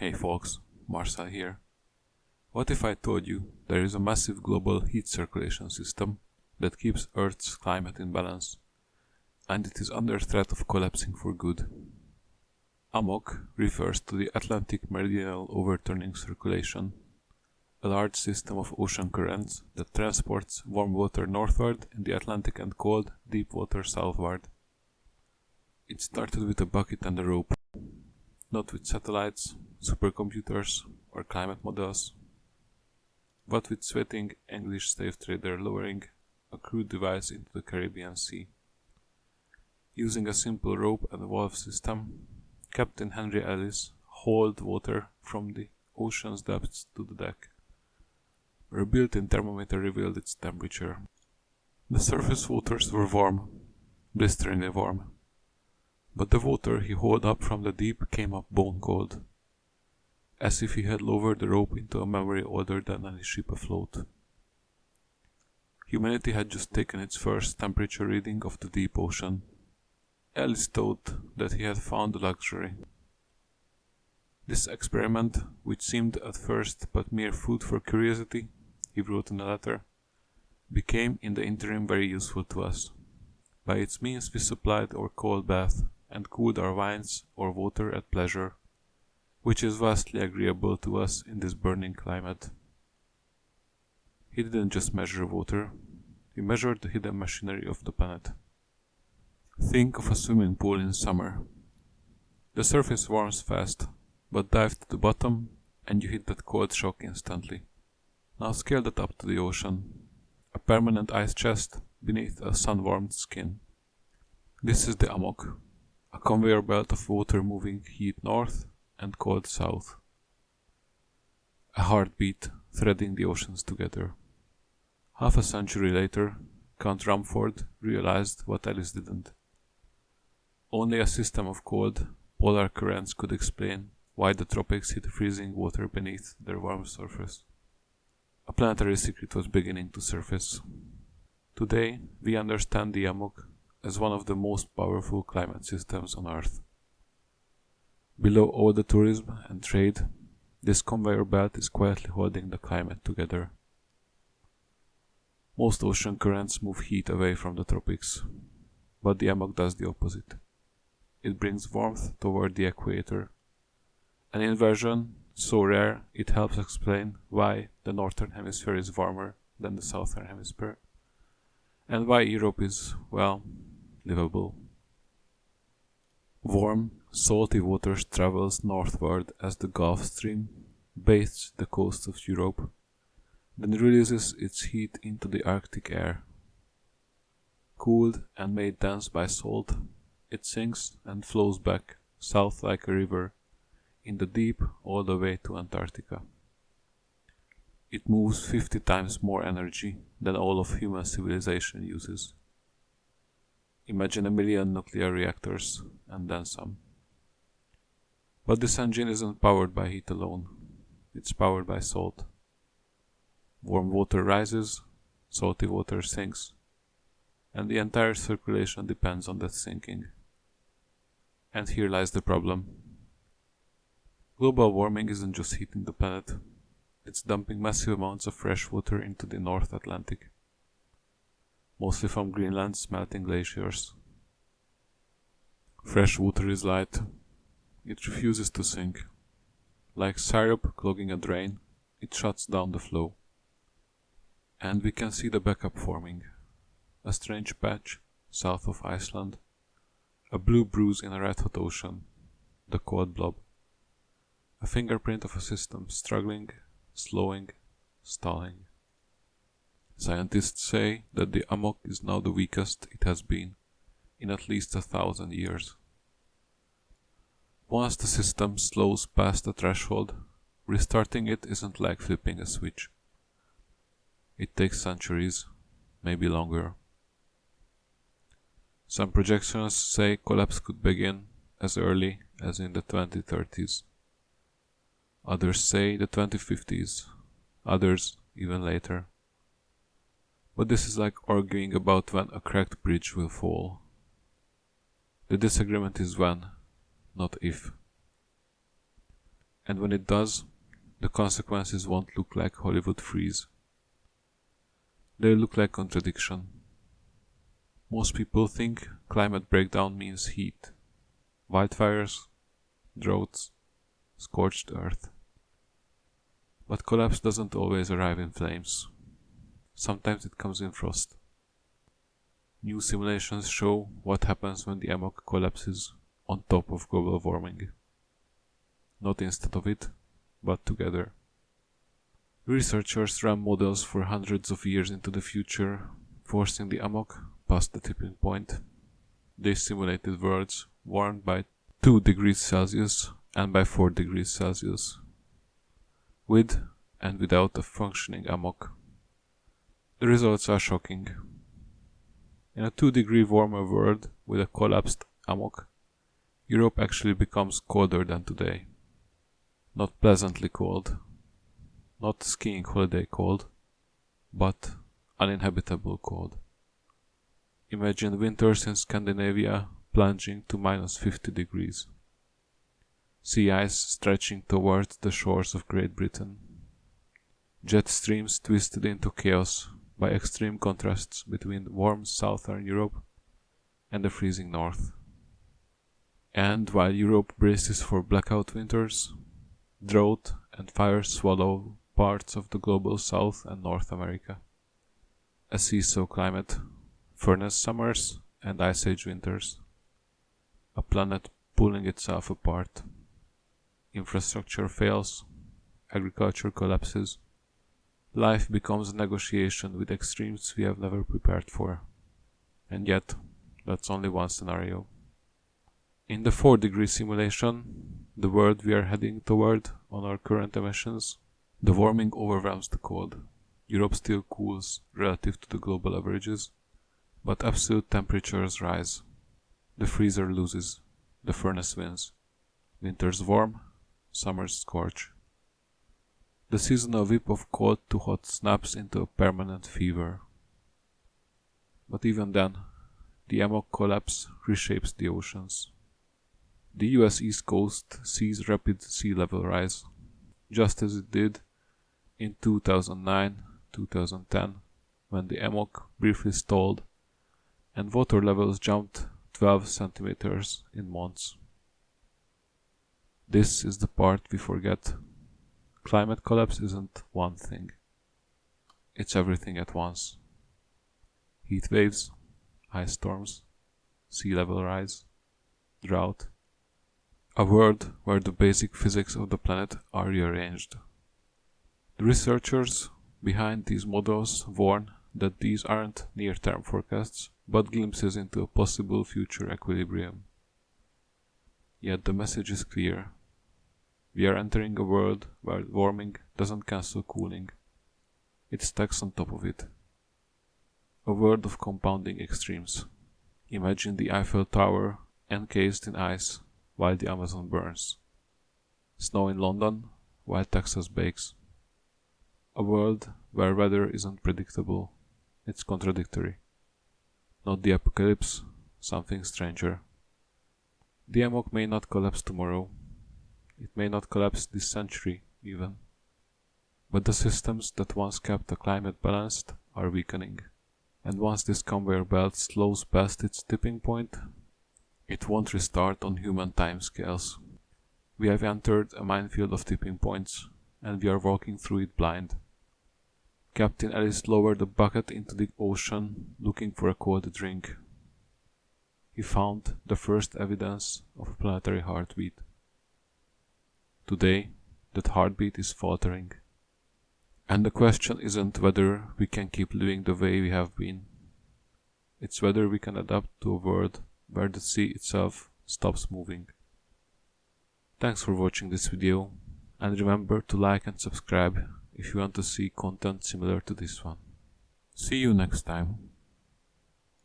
Hey folks, Marcel here. What if I told you there is a massive global heat circulation system that keeps Earth's climate in balance, and it is under threat of collapsing for good? AMOC refers to the Atlantic Meridional Overturning circulation, a large system of ocean currents that transports warm water northward in the Atlantic and cold, deep water southward. It started with a bucket and a rope, not with satellites, supercomputers, or climate models, but with sweating English slave trader lowering a crude device into the Caribbean Sea. Using a simple rope and valve system, Captain Henry Ellis hauled water from the ocean's depths to the deck, where a built-in thermometer revealed its temperature. The surface waters were warm, blisteringly warm, but the water he hauled up from the deep came up bone cold, as if he had lowered the rope into a memory older than any ship afloat. Humanity had just taken its first temperature reading of the deep ocean. Ellis thought that he had found a luxury. This experiment, which seemed at first but mere food for curiosity, he wrote in a letter, became in the interim very useful to us. By its means we supplied our cold bath and cooled our wines or water at pleasure, which is vastly agreeable to us in this burning climate. He didn't just measure water, he measured the hidden machinery of the planet. Think of a swimming pool in summer. The surface warms fast, but dive to the bottom and you hit that cold shock instantly. Now scale that up to the ocean, a permanent ice chest beneath a sun-warmed skin. This is the AMOC, a conveyor belt of water moving heat north and cold south. A heartbeat threading the oceans together. Half a century later, Count Rumford realized what Ellis didn't. Only a system of cold, polar currents could explain why the tropics hid freezing water beneath their warm surface. A planetary secret was beginning to surface. Today, we understand the AMOC as one of the most powerful climate systems on Earth. Below all the tourism and trade, this conveyor belt is quietly holding the climate together. Most ocean currents move heat away from the tropics, but the AMOC does the opposite. It brings warmth toward the equator, an inversion so rare it helps explain why the northern hemisphere is warmer than the southern hemisphere, and why Europe is, well, livable. Warm, salty water travels northward as the Gulf Stream bathes the coast of Europe, then releases its heat into the Arctic air. Cooled and made dense by salt, it sinks and flows back south like a river in the deep all the way to Antarctica. It moves 50 times more energy than all of human civilization uses. Imagine 1,000,000 nuclear reactors and then some. But this engine isn't powered by heat alone, it's powered by salt. Warm water rises, salty water sinks, and the entire circulation depends on that sinking. And here lies the problem. Global warming isn't just heating the planet, it's dumping massive amounts of fresh water into the North Atlantic, mostly from Greenland's melting glaciers. Fresh water is light, it refuses to sink. Like syrup clogging a drain, it shuts down the flow. And we can see the backup forming, a strange patch south of Iceland, a blue bruise in a red-hot ocean, the cold Blob. A fingerprint of a system struggling, slowing, stalling. Scientists say that the AMOC is now the weakest it has been in at least 1,000 years. Once the system slows past the threshold, restarting it isn't like flipping a switch. It takes centuries, maybe longer. Some projections say collapse could begin as early as in the 2030s. Others say the 2050s, others even later. But this is like arguing about when a cracked bridge will fall. The disagreement is when, not if. And when it does, the consequences won't look like Hollywood freeze. They look like contradiction. Most people think climate breakdown means heat, wildfires, droughts, scorched earth. But collapse doesn't always arrive in flames. Sometimes it comes in frost. New simulations show what happens when the AMOC collapses on top of global warming. Not instead of it, but together. Researchers ran models for hundreds of years into the future, forcing the AMOC past the tipping point. They simulated worlds warmed by 2 degrees Celsius and by 4 degrees Celsius, with and without a functioning AMOC. The results are shocking. In a 2-degree warmer world with a collapsed AMOC, Europe actually becomes colder than today. Not pleasantly cold, not skiing holiday cold, but uninhabitable cold. Imagine winters in Scandinavia plunging to minus 50 degrees. Sea ice stretching towards the shores of Great Britain. Jet streams twisted into chaos by extreme contrasts between warm southern Europe and the freezing north. And while Europe braces for blackout winters, drought and fire swallow parts of the global South and North America. A seesaw climate, furnace summers and ice age winters. A planet pulling itself apart. Infrastructure fails, agriculture collapses. Life becomes a negotiation with extremes we have never prepared for. And yet, that's only one scenario. In the 4-degree simulation, the world we are heading toward on our current emissions, the warming overwhelms the cold. Europe still cools relative to the global averages, but absolute temperatures rise. The freezer loses, the furnace wins. Winters warm, summers scorch. The seasonal whip of cold to hot snaps into a permanent fever. But even then, the AMOC collapse reshapes the oceans. The US East Coast sees rapid sea level rise, just as it did in 2009-2010, when the AMOC briefly stalled and water levels jumped 12 centimeters in months. This is the part we forget. Climate collapse isn't one thing. It's everything at once. Heat waves, ice storms, sea level rise, drought. A world where the basic physics of the planet are rearranged. The researchers behind these models warn that these aren't near-term forecasts, but glimpses into a possible future equilibrium. Yet the message is clear. We are entering a world where warming doesn't cancel cooling. It stacks on top of it. A world of compounding extremes. Imagine the Eiffel Tower encased in ice while the Amazon burns. Snow in London while Texas bakes. A world where weather isn't predictable. It's contradictory. Not the apocalypse, something stranger. The AMOC may not collapse tomorrow. It may not collapse this century, even. But the systems that once kept the climate balanced are weakening. And once this conveyor belt slows past its tipping point, it won't restart on human timescales. We have entered a minefield of tipping points, and we are walking through it blind. Captain Ellis lowered a bucket into the ocean, looking for a cold drink. He found the first evidence of a planetary heartbeat. Today, that heartbeat is faltering. And the question isn't whether we can keep living the way we have been. It's whether we can adapt to a world where the sea itself stops moving. Thanks for watching this video, and remember to like and subscribe if you want to see content similar to this one. See you next time.